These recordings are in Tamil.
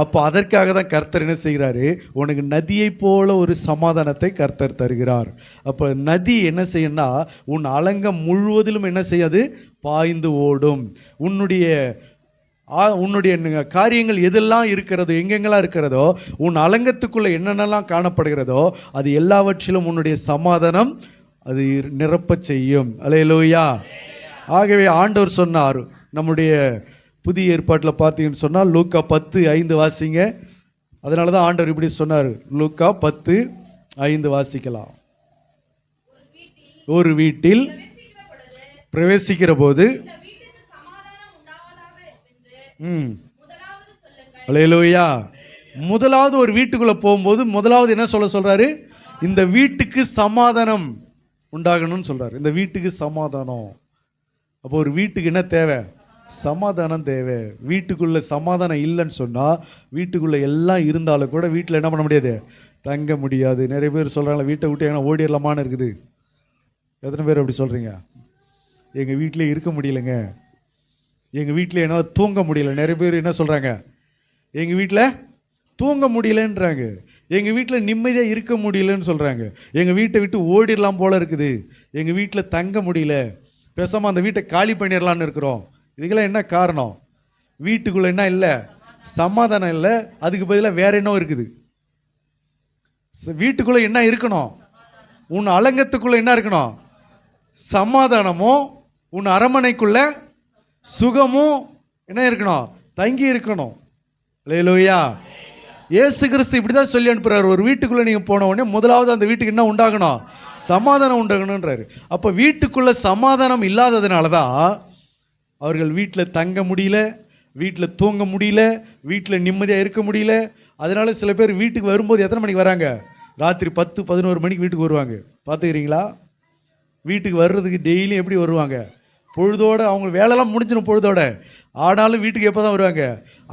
அப்போ அதற்காக தான் கர்த்தர் என்ன செய்கிறாரு, உனக்கு நதியை போல ஒரு சமாதானத்தை கர்த்தர் தருகிறார். அப்போ நதி என்ன செய்யணும்னா உன் அலங்கம் முழுவதிலும் என்ன செய்யாது, பாய்ந்து ஓடும். உன்னுடைய காரியங்கள் எதெல்லாம் இருக்கிறதோ, எங்கெங்கெல்லாம் இருக்கிறதோ, உன் அலங்கத்துக்குள்ள என்னென்னலாம் காணப்படுகிறதோ அது எல்லாவற்றிலும் உன்னுடைய சமாதானம் அது நிரப்ப செய்யும். அல்லேலூயா. ஆகவே ஆண்டவர் சொன்னார், நம்முடைய புதிய ஏற்பாட்டில் பார்த்தீங்கன்னு சொன்னால் லூக்கா 10:5 வாசிங்க. அதனால தான் ஆண்டவர் இப்படி சொன்னார். லூக்கா 10:5 வாசிக்கலாம். ஒரு வீட்டில் பிரவேசிக்கிற போது அல்லேலூயா. முதலாவது ஒரு வீட்டுக்குள்ள போகும்போது முதலாவது என்ன சொல்றாரு, இந்த வீட்டுக்கு சமாதானம் உண்டாகணும்னு சொல்றாரு. இந்த வீட்டுக்கு சமாதானம். அப்போ ஒரு வீட்டுக்கு என்ன தேவை, சமாதானம் தேவை. வீட்டுக்குள்ள சமாதானம் இல்லைன்னு சொன்னா வீட்டுக்குள்ள எல்லாம் இருந்தாலும் கூட வீட்டில் என்ன பண்ண முடியாது, தங்க முடியாது. நிறைய பேர் சொல்றாங்க வீட்டை விட்டு எங்கன்னா ஓடிடலாமான்னு இருக்குது. எத்தனை பேர் அப்படி சொல்றீங்க? எங்க வீட்டிலே இருக்க முடியலைங்க, எங்கள் வீட்டில் என்ன தூங்க முடியல. நிறைய பேர் என்ன சொல்கிறாங்க, எங்கள் வீட்டில் தூங்க முடியலன்றாங்க, எங்கள் வீட்டில் நிம்மதியாக இருக்க முடியலன்னு சொல்கிறாங்க, எங்கள் வீட்டை விட்டு ஓடிடலாம் போல் இருக்குது, எங்கள் வீட்டில் தங்க முடியல, பேசாமல் அந்த வீட்டை காலி பண்ணிடலான்னு இருக்கிறோம். இதுக்கெல்லாம் என்ன காரணம்? வீட்டுக்குள்ளே என்ன இல்லை, சமாதானம் இல்லை. அதுக்கு பதிலாக வேற என்ன இருக்குது? வீட்டுக்குள்ளே என்ன இருக்கணும், உன் அலங்கத்துக்குள்ளே என்ன இருக்கணும், சமாதானமும் உன் அரமனைக்குள்ள சுகமும் என்ன இருக்கணும், தங்கி இருக்கணும். அல்லேலூயா. இயேசு கிறிஸ்து இப்படிதான் சொல்லி அனுப்புறாரு. ஒரு வீட்டுக்குள்ள நீங்க போன உடனே முதலாவது அந்த வீட்டுக்கு என்ன உண்டாகணும், சமாதானம் உண்டாகணும்ன்றாரு. அப்ப வீட்டுக்குள்ள சமாதானம் இல்லாததுனால தான் அவர்கள் வீட்டில் தங்க முடியல, வீட்டில் தூங்க முடியல, வீட்டில் நிம்மதியாக இருக்க முடியல. அதனால சில பேர் வீட்டுக்கு வரும்போது எத்தனை மணிக்கு வராங்க, ராத்திரி 10-11 மணிக்கு வீட்டுக்கு வருவாங்க. பார்த்துக்கிறீங்களா? வீட்டுக்கு வர்றதுக்கு டெய்லியும் எப்படி வருவாங்க, பொழுதோட அவங்க வேலைலாம் முடிஞ்சிடும் பொழுதோட. ஆனாலும் வீட்டுக்கு எப்போ தான் வருவாங்க,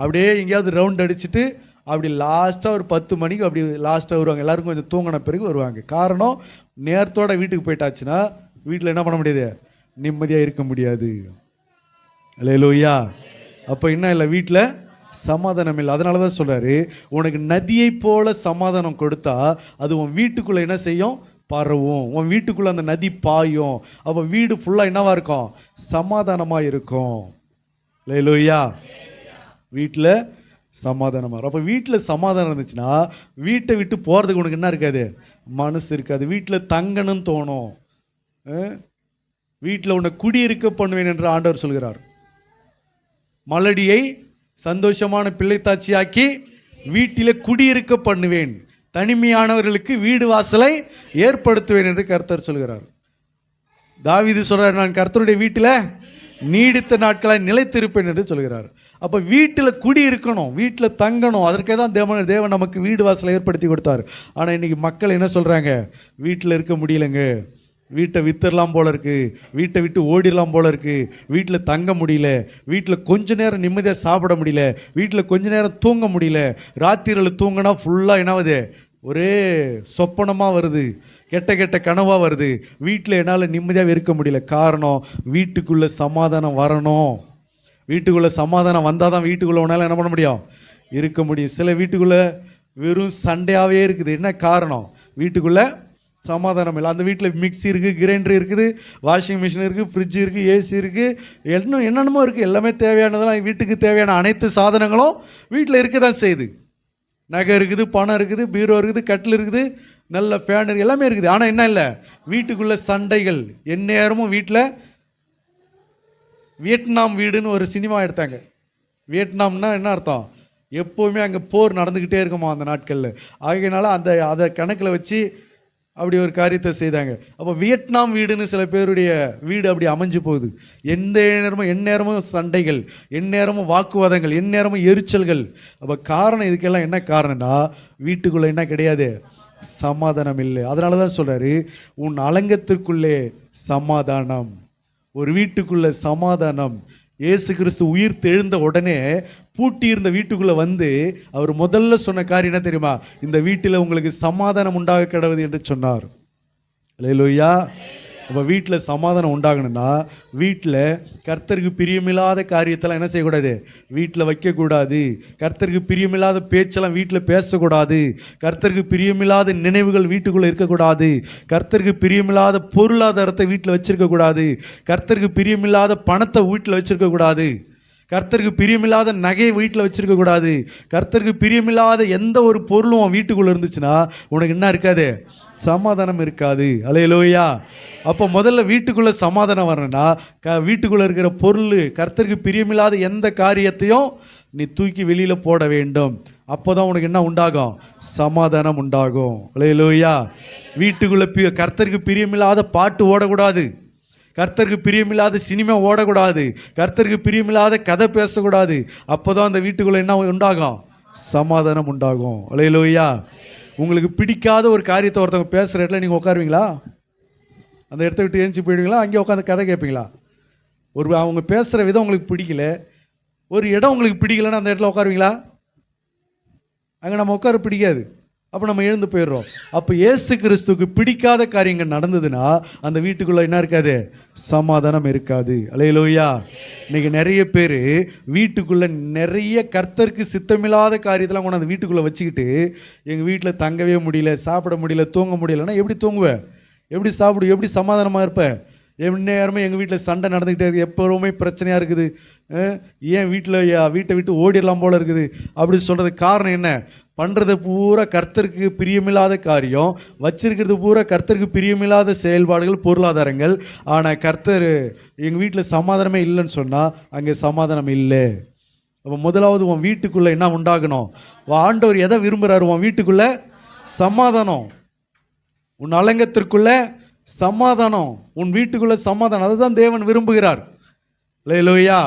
அப்படியே எங்கேயாவது ரவுண்ட் அடிச்சுட்டு அப்படி லாஸ்ட்டாக ஒரு 10 மணிக்கு அப்படி லாஸ்ட்டாக வருவாங்க. எல்லாருக்கும் கொஞ்சம் தூங்கின பிறகு வருவாங்க. காரணம், நேரத்தோட வீட்டுக்கு போயிட்டாச்சுன்னா வீட்டில் என்ன பண்ண முடியாது, நிம்மதியாக இருக்க முடியாது. அல்லேலூயா. அப்போ என்ன இல்லை, வீட்டில் சமாதானம் இல்லை. அதனால தான் சொல்கிறாரு, உனக்கு நதியை போல சமாதானம் கொடுத்தா அது உன் வீட்டுக்குள்ளே என்ன செய்யும், பரவும். உன் வீட்டுக்குள்ளே அந்த நதி பாயும். அப்போ வீடு ஃபுல்லாக என்னவா இருக்கும், சமாதானமாக இருக்கும். அல்லேலூயா. வீட்டில் சமாதானமாக. அப்போ வீட்டில் சமாதானம் இருந்துச்சுன்னா வீட்டை விட்டு போகிறதுக்கு உனக்கு என்ன இருக்காது, மனசு இருக்காது. வீட்டில் தங்கணும்னு தோணும். வீட்டில் உன்னை குடியிருக்க பண்ணுவேன் என்று ஆண்டவர் சொல்கிறார். மலடியை சந்தோஷமான பிள்ளைத்தாட்சியாக்கி வீட்டிலே குடியிருக்க பண்ணுவேன், தனிமையானவர்களுக்கு வீடு வாசலை ஏற்படுத்துவேன் என்று கர்த்தர் சொல்கிறார். தாவீது சொல்றார், நான் கர்த்தருடைய வீட்டில் நீடித்த நாட்களை நிலைத்திருப்பேன் என்று சொல்கிறார். அப்போ வீட்டில் குடி இருக்கணும், வீட்டில் தங்கணும். அதற்கே தான் தேவன் நமக்கு வீடு வாசலை ஏற்படுத்தி கொடுத்தார். ஆனால் இன்னைக்கு மக்கள் என்ன சொல்றாங்க, வீட்டில் இருக்க முடியலைங்க, வீட்டை வித்துடலாம் போல இருக்கு, வீட்டை விட்டு ஓடிடலாம் போல இருக்கு, வீட்டில் தங்க முடியல, வீட்டில் கொஞ்ச நேரம் நிம்மதியாக சாப்பிட முடியல, வீட்டில் கொஞ்ச நேரம் தூங்க முடியல, ராத்திரியில் தூங்கினா ஃபுல்லாக என்னாவது, ஒரே சொப்பனமாக வருது, கெட்ட கெட்ட கனவாக வருது, வீட்டில் என்னால் நிம்மதியாக இருக்க முடியல. காரணம், வீட்டுக்குள்ளே சமாதானம் வரணும். வீட்டுக்குள்ளே சமாதானம் வந்தால் தான் வீட்டுக்குள்ளே உன்னால் என்ன பண்ண முடியும், இருக்க முடியும். சில வீட்டுக்குள்ளே வெறும் சண்டையாகவே இருக்குது. என்ன காரணம், வீட்டுக்குள்ளே சமாதானம் இல்லை. அந்த வீட்டில் மிக்சி இருக்குது, கிரைண்டர் இருக்குது, வாஷிங் மிஷின் இருக்குது, ஃப்ரிட்ஜ் இருக்குது, ஏசி இருக்குது, என்னென்னமோ இருக்குது. எல்லாமே தேவையானதெல்லாம், வீட்டுக்கு தேவையான அனைத்து சாதனங்களும் வீட்டில் இருக்க தான் செய்யுது. நகை இருக்குது, பணம் இருக்குது, பீரோ இருக்குது, கட்டில் இருக்குது, நல்ல ஃபேன் இருக்குது, எல்லாமே இருக்குது. ஆனால் என்ன இல்லை, வீட்டுக்குள்ளே சண்டைகள் எந்நேரமும். வீட்டில் வியட்நாம் வீடுன்னு ஒரு சினிமா எடுத்தாங்க. வியட்நாம்னா என்ன அர்த்தம், எப்போவுமே அங்கே போர் நடந்துக்கிட்டே இருக்குமா அந்த நாட்களில். ஆகையினால அதை கணக்கில் வச்சு அப்படி ஒரு காரியத்தை செய்தாங்க. அப்போ வியட்நாம் வீடுன்னு சில பேருடைய வீடு அப்படி அமைஞ்சு போகுது. எந்நேரமும் சண்டைகள், எந்நேரமும் வாக்குவாதங்கள், எந்நேரமும் எரிச்சல்கள். அப்போ காரணம், இதுக்கெல்லாம் என்ன காரணம்னா வீட்டுக்குள்ளே என்ன கிடையாது, சமாதானம் இல்லை. அதனால தான் சொல்றாரு, உன் அலங்கத்திற்குள்ளே சமாதானம். ஒரு வீட்டுக்குள்ள சமாதானம். இயேசு கிறிஸ்து உயிர் தெழுந்த உடனே பூட்டி இருந்த வீட்டுக்குள்ள வந்து அவர் முதல்ல சொன்ன காரியம் என்ன தெரியுமா, இந்த வீட்டில் உங்களுக்கு சமாதானம் உண்டாக கிடவது என்று சொன்னார். அல்லேலூயா. அப்போ வீட்டில் சமாதானம் உண்டாகணும்னா வீட்டில் கர்த்தருக்கு பிரியமில்லாத காரியத்தெல்லாம் என்ன செய்யக்கூடாது, வீட்டில் வைக்கக்கூடாது. கர்த்தருக்கு பிரியமில்லாத பேச்செல்லாம் வீட்டில் பேசக்கூடாது. கர்த்தருக்கு பிரியமில்லாத நினைவுகள் வீட்டுக்குள்ளே இருக்கக்கூடாது. கர்த்தருக்கு பிரியமில்லாத பொருளாதாரத்தை வீட்டில் வச்சிருக்கக்கூடாது. கர்த்தருக்கு பிரியமில்லாத பணத்தை வீட்டில் வச்சிருக்கக்கூடாது. கர்த்தருக்கு பிரியமில்லாத நகையை வீட்டில் வச்சிருக்கக்கூடாது. கர்த்தருக்கு பிரியமில்லாத எந்த ஒரு பொருளும் வீட்டுக்குள்ளே இருந்துச்சுன்னா உனக்கு என்ன இருக்காது, சமாதானம் இருக்காது. அல்லேலூயா. அப்போ முதல்ல வீட்டுக்குள்ளே சமாதானம் வரணும்னா வீட்டுக்குள்ளே இருக்கிற பொருள், கர்த்தருக்கு பிரியமில்லாத எந்த காரியத்தையும் நீ தூக்கி வெளியில் போட வேண்டும். அப்போ தான் உனக்கு என்ன உண்டாகும், சமாதானம் உண்டாகும். அல்லேலூயா. வீட்டுக்குள்ளே கர்த்தருக்கு பிரியமில்லாத பாட்டு ஓடக்கூடாது. கர்த்தருக்கு பிரியமில்லாத சினிமா ஓடக்கூடாது. கர்த்தருக்கு பிரியமில்லாத கதை பேசக்கூடாது. அப்போ தான் அந்த வீட்டுக்குள்ளே என்ன உண்டாகும், சமாதானம் உண்டாகும். அல்லேலூயா. உங்களுக்கு பிடிக்காத ஒரு காரியத்தை ஒருத்தவங்க பேசுகிற இடத்துல நீங்கள் உட்காருவீங்களா? அந்த இடத்த விட்டு ஏஞ்சி போயிடுவீங்களா? அங்கே உட்காந்து கதை கேட்பீங்களா? அவங்க பேசுகிற விதம் உங்களுக்கு பிடிக்கல, ஒரு இடம் உங்களுக்கு பிடிக்கலன்னா அந்த இடத்துல உட்காருவீங்களா? அங்கே நம்ம உட்கார பிடிக்காது. அப்போ நம்ம எழுந்து போயிடுறோம். அப்போ இயேசு கிறிஸ்துவுக்கு பிடிக்காத காரியங்கள் நடந்ததுன்னா அந்த வீட்டுக்குள்ளே என்ன இருக்காது, சமாதானம் இருக்காது. அல்லேலூயா. இன்னைக்கு நிறைய பேர் வீட்டுக்குள்ளே நிறைய கர்த்தருக்கு சித்தமில்லாத காரியத்தெல்லாம் கொண்டு அந்த வீட்டுக்குள்ளே வச்சுக்கிட்டு எங்கள் வீட்டில் தங்கவே முடியல, சாப்பிட முடியல, தூங்க முடியலன்னா எப்படி தூங்குவேன், எப்படி சாப்பிடுவேன், எப்படி சமாதானமாக இருப்பேன்? நேரமே எங்கள் வீட்டில் சண்டை நடந்துக்கிட்டே இருக்குது, எப்போவுமே பிரச்சனையாக இருக்குது, ஏன் வீட்டை விட்டு ஓடிடலாம் போல் இருக்குது அப்படி சொல்கிறதுக்கு காரணம் என்ன? பண்ணுறது பூரா கர்த்தருக்கு பிரியமில்லாத காரியம், வச்சிருக்கிறது பூரா கர்த்தருக்கு பிரியமில்லாத செயல்பாடுகள், பொருளாதாரங்கள். ஆனால் கர்த்தர் எங்கள் வீட்டில் சமாதானமே இல்லைன்னு சொன்னால் அங்கே சமாதானம் இல்லை. அப்போ முதலாவது உன் வீட்டுக்குள்ளே என்ன உண்டாகணும், ஆண்டவர் எதை விரும்புகிறாரு, உன் வீட்டுக்குள்ளே சமாதானம், உன் அலங்கத்திற்குள்ளே சமாதானம், உன் வீட்டுக்குள்ளே சமாதானம். அதுதான் தேவன் விரும்புகிறார். அல்லேலூயா.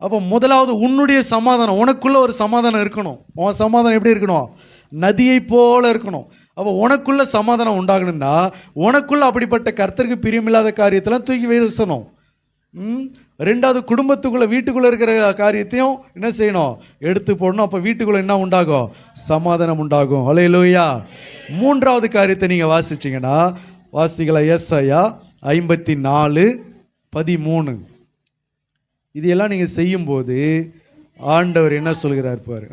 அப்போ முதலாவது உன்னுடைய சமாதானம், உனக்குள்ள ஒரு சமாதானம் இருக்கணும். உன் சமாதானம் எப்படி இருக்கணும், நதியை போல இருக்கணும். அப்போ உனக்குள்ள சமாதானம் உண்டாகணும்னா உனக்குள்ள அப்படிப்பட்ட கர்த்தருக்கு பிரியமில்லாத காரியத்தெல்லாம் தூக்கி வீசணும். ரெண்டாவது குடும்பத்துக்குள்ள வீட்டுக்குள்ள இருக்கிற காரியத்தையும் என்ன செய்யணும், எடுத்து போடணும். அப்போ வீட்டுக்குள்ள என்ன உண்டாகும், சமாதானம் உண்டாகும். அல்லேலூயா. மூன்றாவது காரியத்தை நீங்கள் வாசிச்சிங்கன்னா வாசிக்கலாம், ஏசாயா 54:13. இதெல்லாம் நீங்கள் செய்யும்போது ஆண்டவர் என்ன சொல்கிறார் பாரு.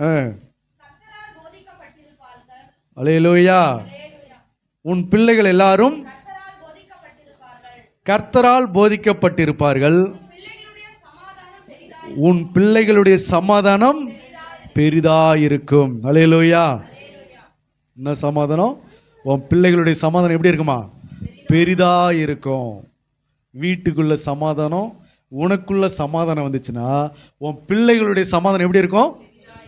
அல்லேலூயா. உன் பிள்ளைகள் எல்லாரும் கர்த்தரால் போதிக்கப்பட்டிருப்பார்கள். உன் பிள்ளைகளுடைய சமாதானம் பெரிதாயிருக்கும். அல்லேலூயா. என்ன சமாதானம்? உன் பிள்ளைகளுடைய சமாதானம் எப்படி இருக்குமா, பெரிதாயிருக்கும். வீட்டுக்குள்ள சமாதானம், உனக்குள்ள சமாதானம் வந்துச்சுன்னா உன் பிள்ளைகளுடைய சமாதானம் எப்படி இருக்கும்,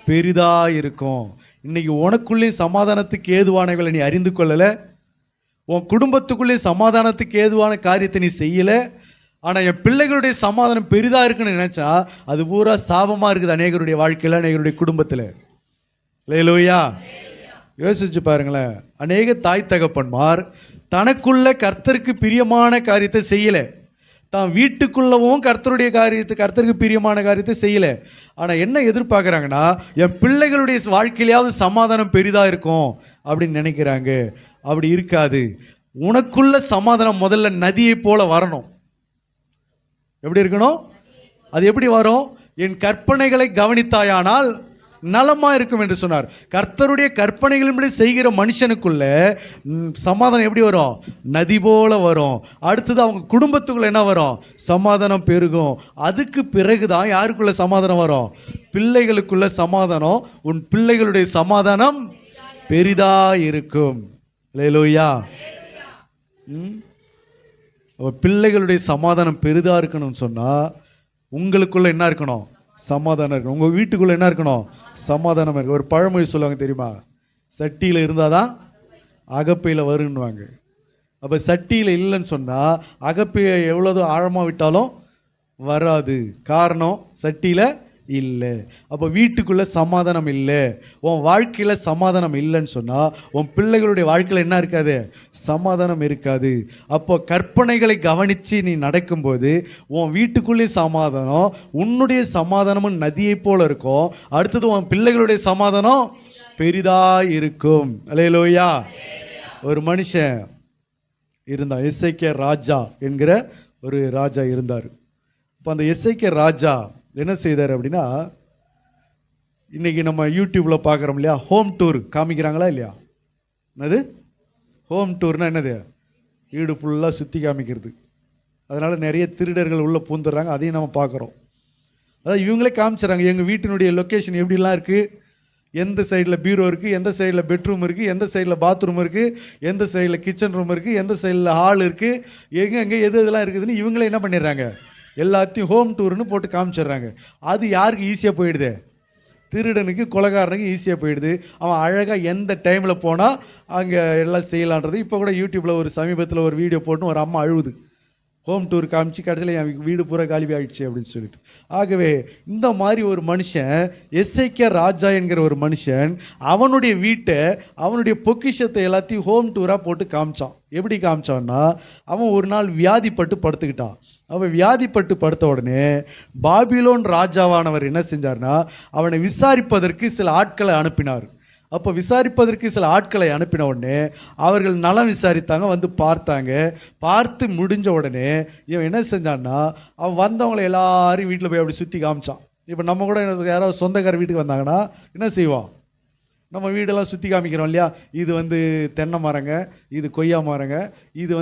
பெரிதாக இருக்கும். இன்னைக்கு உனக்குள்ளே சமாதானத்துக்கு ஏதுவானவர்களை நீ அறிந்து கொள்ளலை, உன் குடும்பத்துக்குள்ளே சமாதானத்துக்கு ஏதுவான காரியத்தை நீ செய்யலை. ஆனால் என் பிள்ளைகளுடைய சமாதானம் பெரிதாக இருக்குன்னு நினச்சா அது பூரா சாபமாக இருக்குது அநேகருடைய வாழ்க்கையில், அநேகருடைய குடும்பத்தில். அல்லேலூயா. யோசிச்சு பாருங்களேன், அநேக தாய் தகப்பன்மார் தனக்குள்ள கர்த்தருக்கு பிரியமான காரியத்தை செய்யலை, தான் வீட்டுக்குள்ளவும் கர்த்தருடைய காரியத்தை, கர்த்தருக்கு பிரியமான காரியத்தை செய்யலை. ஆனால் என்ன எதிர்பார்க்குறாங்கன்னா, என் பிள்ளைகளுடைய வாழ்க்கையிலையாவது சமாதானம் பெரிதாக இருக்கும் அப்படின்னு நினைக்கிறாங்க. அப்படி இருக்காது. உனக்குள்ள சமாதானம் முதல்ல நதியை போல வரணும். எப்படி இருக்கணும், அது எப்படி வரும்? என் கற்பனைகளை கவனித்தாயானால் நலமாக இருக்கும் என்று சொன்னார். கர்த்தருடைய கற்பனைகளின்படி செய்கிற மனுஷனுக்குள்ள சமாதானம் எப்படி வரும், நதி போல வரும். அடுத்தது அவங்க குடும்பத்துக்குள்ள என்ன வரும், சமாதானம் பெருகும். அதுக்கு பிறகுதான் யாருக்குள்ள சமாதானம் வரும், பிள்ளைகளுக்குள்ள சமாதானம். உன் பிள்ளைகளுடைய சமாதானம் பெரிதா இருக்கும். அல்லேலூயா. பிள்ளைகளுடைய சமாதானம் பெரிதா இருக்கணும்னு சொன்னா உங்களுக்குள்ள என்ன இருக்கணும், சமாதானம் இருக்கணும். உங்கள் வீட்டுக்குள்ளே என்ன இருக்கணும், சமாதானம் இருக்கு. ஒரு பழமொழி சொல்லுவாங்க தெரியுமா, சட்டியில் இருந்தால் தான் அகப்பையில் வருன்னுவாங்க. அப்போ சட்டியில் இல்லைன்னு சொன்னால் அகப்பையை எவ்வளோ ஆழமாக விட்டாலும் வராது. காரணம் சட்டியில் இல்லை. அப்போ வீட்டுக்குள்ளே சமாதானம் இல்லை, உன் வாழ்க்கையில் சமாதானம் இல்லைன்னு சொன்னால் உன் பிள்ளைகளுடைய வாழ்க்கையில் என்ன இருக்காது, சமாதானம் இருக்காது. அப்போ கற்பனைகளை கவனித்து நீ நடக்கும்போது உன் வீட்டுக்குள்ளே சமாதானம், உன்னுடைய சமாதானமும் நதியை போல் இருக்கும். அடுத்தது உன் பிள்ளைகளுடைய சமாதானம் பெரிதாக இருக்கும். அல்லேலூயா. ஒரு மனுஷன் இருந்தான். எசேக்கியா ராஜா என்கிற ஒரு ராஜா இருந்தார். இப்போ அந்த எசேக்கியா ராஜா என்ன செய்தார் அப்படின்னா, இன்றைக்கி நம்ம யூடியூப்பில் பார்க்குறோம் இல்லையா, ஹோம் டூர் காமிக்கிறாங்களா இல்லையா? என்னது ஹோம் டூர்னால் என்னது? வீடு ஃபுல்லாக சுற்றி காமிக்கிறது. அதனால் நிறைய திருடர்கள் உள்ளே பூந்துடுறாங்க, அதையும் நம்ம பார்க்குறோம். அதாவது இவங்களே காமிச்சிடறாங்க எங்கள் வீட்டினுடைய லொக்கேஷன் எப்படிலாம் இருக்குது, எந்த சைடில் பீரோ இருக்குது, எந்த சைடில் பெட்ரூம் இருக்குது, எந்த சைடில் பாத்ரூம் இருக்குது, எந்த சைடில் கிச்சன் ரூம் இருக்குது, எந்த சைடில் ஹால் இருக்குது, எங்கே எது இதெல்லாம் இருக்குதுன்னு இவங்களே என்ன பண்ணிடுறாங்க, எல்லாத்தையும் ஹோம் டூர்னு போட்டு காமிச்சிடுறாங்க. அது யாருக்கு ஈஸியாக போயிடுது? திருடனுக்கு, கொலைகாரனுக்கு ஈஸியாக போயிடுது. அவன் அழகாக எந்த டைமில் போனால் அங்கே எல்லாம் செய்யலான்றது. இப்போ கூட யூடியூப்பில் ஒரு சமீபத்தில் ஒரு வீடியோ போட்டு ஒரு அம்மா அழுவுது, ஹோம் டூர் காமிச்சு கடைசியில் என் வீடு பூரா காலி ஆகிடுச்சு அப்படின்னு சொல்லிட்டு. ஆகவே இந்த மாதிரி ஒரு மனுஷன், எசேக்கியா ராஜா என்கிற ஒரு மனுஷன், அவனுடைய வீட்டை, அவனுடைய பொக்கிஷத்தை எல்லாத்தையும் ஹோம் டூராக போட்டு காமிச்சான். எப்படி காமிச்சான்னா, அவன் ஒரு நாள் வியாதிப்பட்டு படுத்துக்கிட்டான். அவன் வியாதிப்பட்டு படுத்த உடனே பாபிலோன் ராஜாவானவர் என்ன செஞ்சார்னா, அவனை விசாரிப்பதற்கு சில ஆட்களை அனுப்பினார். அப்போ விசாரிப்பதற்கு சில ஆட்களை அனுப்பின உடனே அவர்கள் நலம் விசாரித்தாங்க, வந்து பார்த்தாங்க. பார்த்து முடிஞ்ச உடனே இவன் என்ன செஞ்சான்னா, அவன் வந்தவங்களை எல்லாரும் வீட்டில் போய் அப்படி சுற்றி காமிச்சான். இப்போ நம்ம கூட யாராவது சொந்தக்கார வீட்டுக்கு வந்தாங்கன்னா என்ன செய்வோம், நம்ம வீடெல்லாம் சுற்றி காமிக்கிறோம் இல்லையா? இது தென்னை மரங்க, இது கொய்யா மரங்க, இது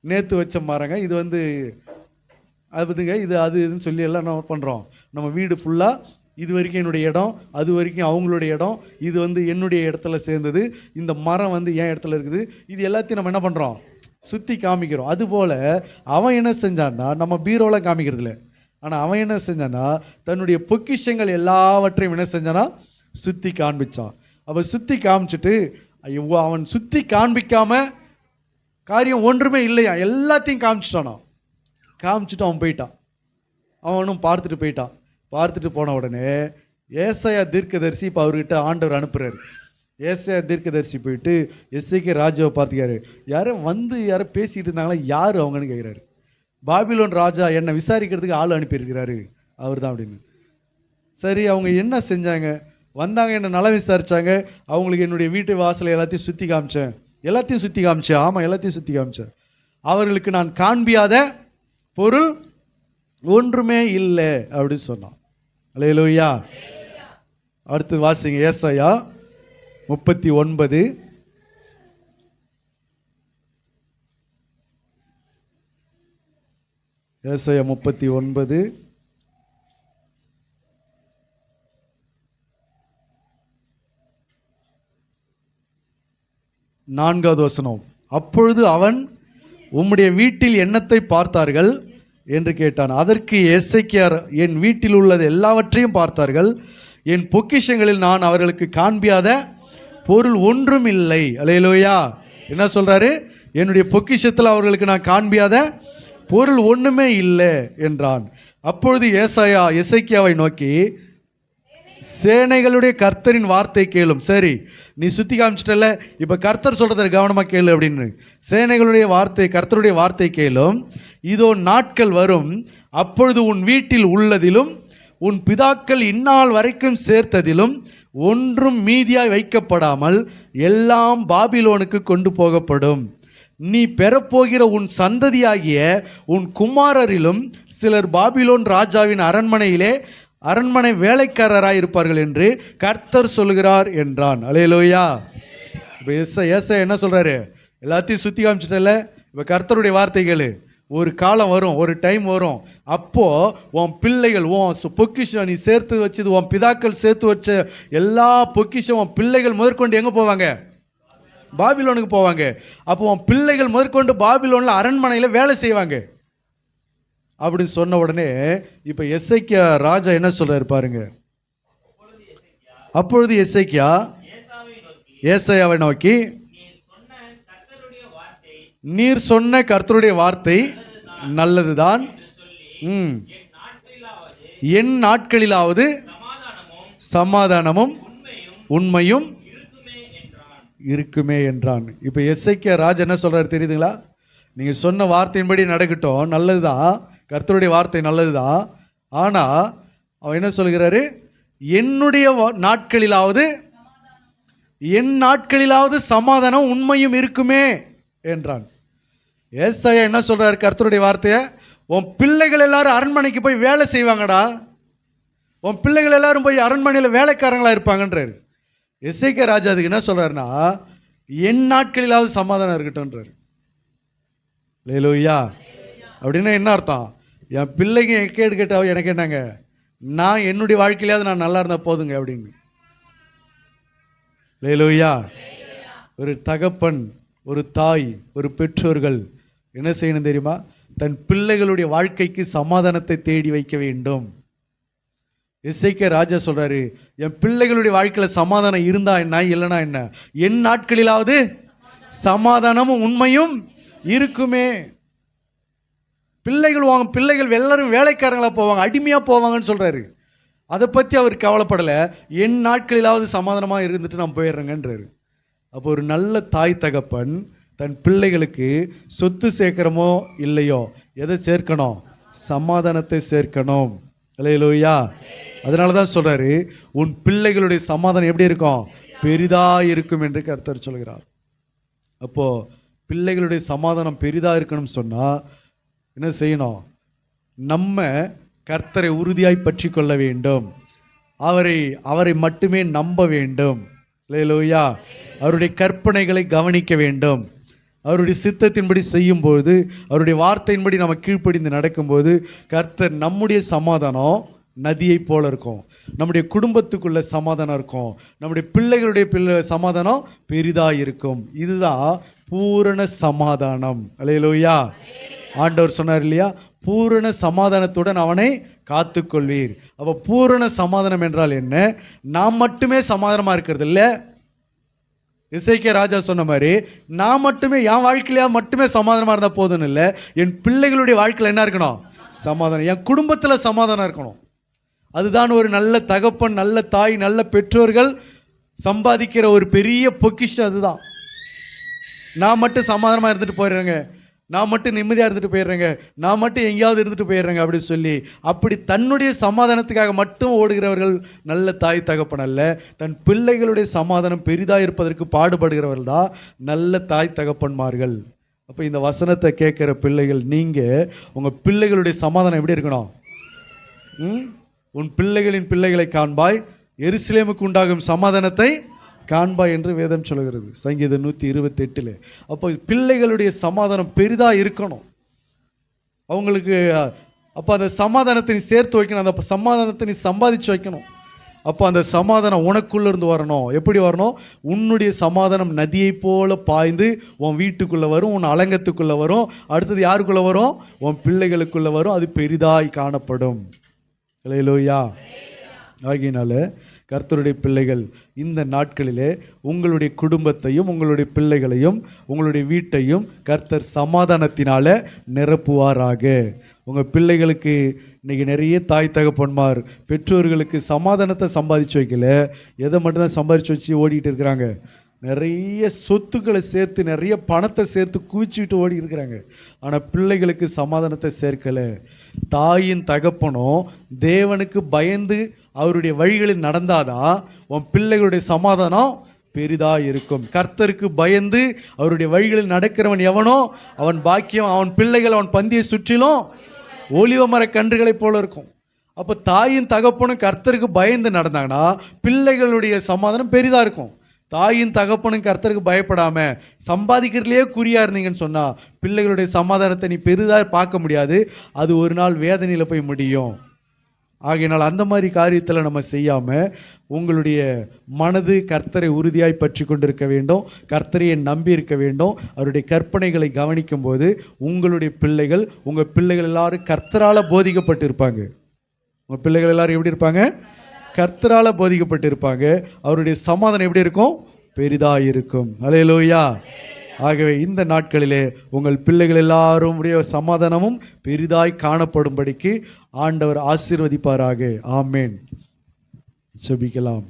நேற்று வச்ச மரங்க, இது அதுங்க, இது அது இதுன்னு சொல்லி எல்லாம் நம்ம பண்ணுறோம். நம்ம வீடு ஃபுல்லாக இது வரைக்கும் என்னுடைய இடம், அது வரைக்கும் அவங்களுடைய இடம், இது என்னுடைய இடத்துல சேர்ந்தது, இந்த மரம் என் இடத்துல இருக்குது, இது எல்லாத்தையும் நம்ம என்ன பண்ணுறோம், சுற்றி காமிக்கிறோம். அதுபோல் அவன் என்ன செஞ்சான்னா, நம்ம பீரோவில் காமிக்கிறதில்ல, ஆனால் அவன் என்ன செஞ்சான்னா, தன்னுடைய பொக்கிஷங்கள் எல்லாவற்றையும் என்ன செஞ்சானா சுற்றி காண்பிச்சான். அவன் சுற்றி காமிச்சிட்டு, அவன் சுற்றி காண்பிக்காமல் காரியம் ஒன்றுமே இல்லையா, எல்லாத்தையும் காமிச்சிட்டானா. காமிச்சிட்டு அவன் போயிட்டான். அவனும் பார்த்துட்டு போயிட்டான். பார்த்துட்டு போன உடனே ஏசாயா தீர்க்கதரிசி இப்போ அவர்கிட்ட ஆண்டவர் அனுப்புகிறார். ஏசாயா தீர்க்கதரிசி போயிட்டு எசேக்கியா ராஜாவை பார்த்துக்காரு. யாரோ பேசிக்கிட்டு இருந்தாங்களா, யார் அவங்கன்னு கேட்குறாரு. பாபிலோன் ராஜா என்னை விசாரிக்கிறதுக்கு ஆள் அனுப்பியிருக்கிறாரு அவர் தான் அப்படின்னு. சரி, அவங்க என்ன செஞ்சாங்க? வந்தாங்க, என்னை நலம் விசாரித்தாங்க, அவங்களுக்கு என்னுடைய வீட்டு வாசலை எல்லாத்தையும் சுற்றி காமிச்சேன். எல்லாத்தையும் சுற்றி காமிச்சேன், ஆமாம் எல்லாத்தையும் சுற்றி காமிச்சேன். அவர்களுக்கு நான் காண்பியாத பொருள் ஒன்றுமே இல்லை அப்படின்னு சொன்னான். அல்லேலூயா. அடுத்து வாசிங்க, ஏசாயா 39. ஏசாயா 39 4வது வசனம். அப்பொழுது அவன், உம்முடைய வீட்டில் என்னத்தை பார்த்தார்கள் என்று கேட்டான். அதற்கு எசேக்கியா, என் வீட்டில் உள்ளது எல்லாவற்றையும் பார்த்தார்கள், என் பொக்கிஷங்களில் நான் அவர்களுக்கு காண்பியாத பொருள் ஒன்றும் இல்லை. அல்லேலூயா. என்ன சொல்றாரு? என்னுடைய பொக்கிஷத்தில் அவர்களுக்கு நான் காண்பியாத பொருள் ஒன்றுமே இல்லை என்றான். அப்பொழுது ஏசாயா எசேக்கியாவை நோக்கி, சேனைகளுடைய கர்த்தரின் வார்த்தை கேளும். சரி, நீ சுற்றி காமிச்சிட்டல, இப்போ கர்த்தர் சொல்கிறத கவனமாக கேளு அப்படின்னு. சேனைகளுடைய வார்த்தை, கர்த்தருடைய வார்த்தை கேளும். இதோ நாட்கள் வரும், அப்பொழுது உன் வீட்டில் உள்ளதிலும் உன் பிதாக்கள் இந்நாள் வரைக்கும் சேர்த்ததிலும் ஒன்றும் மீதியாய் வைக்கப்படாமல் எல்லாம் பாபிலோனுக்கு கொண்டு போகப்படும். நீ பெறப்போகிற உன் சந்ததியாகிய உன் குமாரரிலும் சிலர் பாபிலோன் ராஜாவின் அரண்மனை வேலைக்காரராய் இருப்பார்கள் என்று கர்த்தர் சொல்கிறார் என்றான். அல்லேலூயா. இப்போ ஏசாயா என்ன சொல்றாரு? எல்லாத்தையும் சுற்றி காமிச்சிட்டல, இப்போ கர்த்தருடைய வார்த்தைகள். ஒரு காலம் வரும், ஒரு டைம் வரும், அப்போ உன் பிள்ளைகள், உன் பொக்கிஷம் நீ சேர்த்து வச்சது, உன் பிதாக்கள் சேர்த்து வச்ச எல்லா பொக்கிஷம் உன் பிள்ளைகள் முதற்கொண்டு எங்கே போவாங்க? பாபிலோனுக்கு போவாங்க. அப்போ உன் பிள்ளைகள் முதற்கொண்டு பாபிலோனில் அரண்மனையில் வேலை செய்வாங்க அப்படின்னு சொன்ன உடனே இப்போ எசேக்கியா ராஜா என்ன சொல்றாரு பாருங்க. அப்பொழுது எசேக்கியா ஏசாயாவை நோக்கி, நீர் சொன்ன கர்த்தருடைய வார்த்தை நல்லதுதான், என் நாட்களிலாவது சமாதானமும் உண்மையும் இருக்குமே என்றான். இப்போ எசேக்கியா ராஜா என்ன சொல்றாரு தெரியுதுங்களா? நீங்க சொன்ன வார்த்தையின்படி நடக்கட்டும், நல்லதுதான், கர்த்தருடைய வார்த்தை நல்லதுதான். ஆனால் அவன் என்ன சொல்கிறாரு? என்னுடைய நாட்களிலாவது, என் நாட்களிலாவது சமாதானம் உண்மையும் இருக்குமே என்றான். ஏசாயா என்ன சொல்றாரு? கர்த்தருடைய வார்த்தையை, உன் பிள்ளைகள் எல்லாரும் அரண்மனைக்கு போய் வேலை செய்வாங்கடா, உன் பிள்ளைகள் எல்லாரும் போய் அரண்மனையில் வேலைக்காரங்களா இருப்பாங்கன்றாரு. எசேக்கியா ராஜா அதுக்கு என்ன சொல்றாருன்னா, என் நாட்களிலாவது சமாதானம் இருக்கட்டும்ன்றாரு. அல்லேலூயா. அப்படின்னா என்ன அர்த்தம்? என் பிள்ளைங்க கேட்டு கேட்டாவோ எனக்கு என்னங்க, நான் என்னுடைய வாழ்க்கையிலாவது நான் நல்லா இருந்தால் போதுங்க அப்படின்னு. அல்லேலூயா. ஒரு தகப்பன், ஒரு தாய், ஒரு பெற்றோர்கள் என்ன செய்யணும் தெரியுமா? தன் பிள்ளைகளுடைய வாழ்க்கைக்கு சமாதானத்தை தேடி வைக்க வேண்டும். எசேக்கியா ராஜா சொல்றாரு, என் பிள்ளைகளுடைய வாழ்க்கையில சமாதானம் இருந்தா என்ன, இல்லைன்னா என்ன, என் நாட்களிலாவது சமாதானமும் உண்மையும் இருக்குமே. பிள்ளைகள் எல்லாரும் வேலைக்காரங்களா போவாங்க, அடிமையா போவாங்கன்னு சொல்றாரு. அதை பத்தி அவர் கவலைப்படலை. என் நாட்களிலாவது சமாதானமா இருந்துட்டு நான் போயிடுறேங்கன்றாரு. அப்போ ஒரு நல்ல தாய் தகப்பன் தன் பிள்ளைகளுக்கு சொத்து சேர்க்கிறமோ இல்லையோ, எதை சேர்க்கணும்? சமாதானத்தை சேர்க்கணும். அல்லேலூயா. அதனால தான் சொல்றாரு, உன் பிள்ளைகளுடைய சமாதானம் எப்படி இருக்கும்? பெரிதா இருக்கும் என்று கர்த்தர் சொல்கிறார். அப்போ பிள்ளைகளுடைய சமாதானம் பெரிதா இருக்கணும் சொன்னா என்ன செய்யணும்? நம்ம கர்த்தரை உறுதியாய் பற்றி கொள்ள வேண்டும். அவரை மட்டுமே நம்ப வேண்டும். அல்லேலூயா. அவருடைய கற்பனைகளை கவனிக்க வேண்டும். அவருடைய சித்தத்தின்படி செய்யும்போது, அவருடைய வார்த்தையின்படி நம்ம கீழ்ப்படிந்து நடக்கும்போது, கர்த்தர் நம்முடைய சமாதானம் நதியை போல இருக்கும். நம்முடைய குடும்பத்துக்குள்ள சமாதானம் இருக்கும். நம்முடைய பிள்ளைகளுடைய சமாதானம் பெரிதாக இருக்கும். இதுதான் பூரண சமாதானம். அல்லேலூயா. ஆண்டவர் சொன்னார் இல்லையா, பூரண சமாதானத்துடன் அவனை காத்துக்கொள்வீர். அப்போ பூரண சமாதானம் என்றால் என்ன? நாம் மட்டுமே சமாதானமாக இருக்கிறது இல்லை. எசேக்கியா ராஜா சொன்ன மாதிரி, நான் மட்டுமே என் வாழ்க்கையில மட்டுமே சமாதானமாக இருந்தால் போதும்னு இல்லை, என் பிள்ளைகளுடைய வாழ்க்கையில் என்ன இருக்கணும்? சமாதானம். என் குடும்பத்தில் சமாதானம் இருக்கணும். அதுதான் ஒரு நல்ல தகப்பன், நல்ல தாய், நல்ல பெற்றோர்கள் சம்பாதிக்கிற ஒரு பெரிய பொக்கிஷம். அதுதான். நான் மட்டும் சமாதானமாக இருந்துட்டு போயிடுறேங்க, நான் மட்டும் நிம்மதியாக இருந்துட்டு போயிடுறேங்க, நான் மட்டும் எங்கேயாவது இருந்துட்டு போயிடுறேங்க அப்படின்னு சொல்லி அப்படி தன்னுடைய சமாதானத்துக்காக மட்டும் ஓடுகிறவர்கள் நல்ல தாய் தகப்பன் அல்ல. தன் பிள்ளைகளுடைய சமாதானம் பெரிதாக இருப்பதற்கு பாடுபடுகிறவர்கள் தான் நல்ல தாய் தகப்பன்மார்கள். அப்போ இந்த வசனத்தை கேட்குற பிள்ளைகள், நீங்கள் உங்கள் பிள்ளைகளுடைய சமாதானம் எப்படி இருக்கணும்? உன் பிள்ளைகளின் பிள்ளைகளை காண்பாய், எருசலேமுக்கு உண்டாகும் சமாதானத்தை காண்பாய் என்று வேதம் சொல்கிறது, சங்கீதம் 128. அப்போ பிள்ளைகளுடைய சமாதானம் பெரிதாக இருக்கணும் அவங்களுக்கு. அப்போ அந்த சமாதானத்தை நீ சேர்த்து வைக்கணும், அந்த சமாதானத்தை நீ சம்பாதிச்சு வைக்கணும். அப்போ அந்த சமாதானம் உனக்குள்ளேருந்து வரணும். எப்படி வரணும்? உன்னுடைய சமாதானம் நதியை போல பாய்ந்து உன் வீட்டுக்குள்ளே வரும், உன் அலங்கத்துக்குள்ளே வரும், அடுத்தது யாருக்குள்ளே வரும்? உன் பிள்ளைகளுக்குள்ளே வரும். அது பெரிதாய் காணப்படும். அல்லேலூயா. ஆகினால கர்த்தருடைய பிள்ளைகள், இந்த நாட்களிலே உங்களுடைய குடும்பத்தையும் உங்களுடைய பிள்ளைகளையும் உங்களுடைய வீட்டையும் கர்த்தர் சமாதானத்தினால நிரப்புவாராக. உங்கள் பிள்ளைகளுக்கு இன்றைக்கி நிறைய தாய் தகப்பன்மார் பெற்றோர்களுக்கு சமாதானத்தை சம்பாதிச்சு வைக்கல, எதை மட்டும்தான் சம்பாதிச்சு வச்சு ஓடிக்கிட்டு இருக்கிறாங்க. நிறைய சொத்துக்களை சேர்த்து, நிறைய பணத்தை சேர்த்து குவிச்சுக்கிட்டு ஓடி இருக்கிறாங்க. ஆனால் பிள்ளைகளுக்கு சமாதானத்தை சேர்க்கலை. தாயின் தகப்பனும் தேவனுக்கு பயந்து அவருடைய வழிகளில் நடந்தாதான் உன் பிள்ளைகளுடைய சமாதானம் பெரிதாக இருக்கும். கர்த்தருக்கு பயந்து அவருடைய வழிகளில் நடக்கிறவன் எவனோ அவன் பாக்கியம், அவன் பிள்ளைகள் அவன் பந்தியை சுற்றிலும் ஒலிவ மர கன்றுகளை போல இருக்கும். அப்போ தாயின் தகப்பனும் கர்த்தருக்கு பயந்து நடந்தாங்கன்னா பிள்ளைகளுடைய சமாதானம் பெரிதாக இருக்கும். தாயின் தகப்பனும் கர்த்தருக்கு பயப்படாமல் சம்பாதிக்கிறதுலேயே குறியாக இருந்தீங்கன்னு சொன்னால் பிள்ளைகளுடைய சமாதானத்தை நீ பெரிதாக பார்க்க முடியாது. அது ஒரு நாள் வேதனையில் போய் முடியும். ஆகையினால் அந்த மாதிரி காரியத்தில் நம்ம செய்யாமல் உங்களுடைய மனது கர்த்தரை உறுதியாய் பற்றி கொண்டிருக்க வேண்டும். கர்த்தரையை நம்பி இருக்க வேண்டும். அவருடைய கற்பனைகளை கவனிக்கும் போது உங்களுடைய பிள்ளைகள், உங்கள் பிள்ளைகள் எல்லாரும் கர்த்தரால் போதிக்கப்பட்டு இருப்பாங்க. உங்கள் பிள்ளைகள் எல்லாரும் எப்படி இருப்பாங்க? கர்த்தரால் போதிக்கப்பட்டு இருப்பாங்க. அவருடைய சமாதானம் எப்படி இருக்கும்? பெரிதாக இருக்கும். அல்லேலூயா. ஆகவே இந்த நாட்களிலே உங்கள் பிள்ளைகள் எல்லாரும் சமாதானமும் பெரிதாய் காணப்படும்படிக்கு ஆண்டவர் ஆசீர்வதிப்பாராக. ஆமேன். ஜெபிக்கலாம்.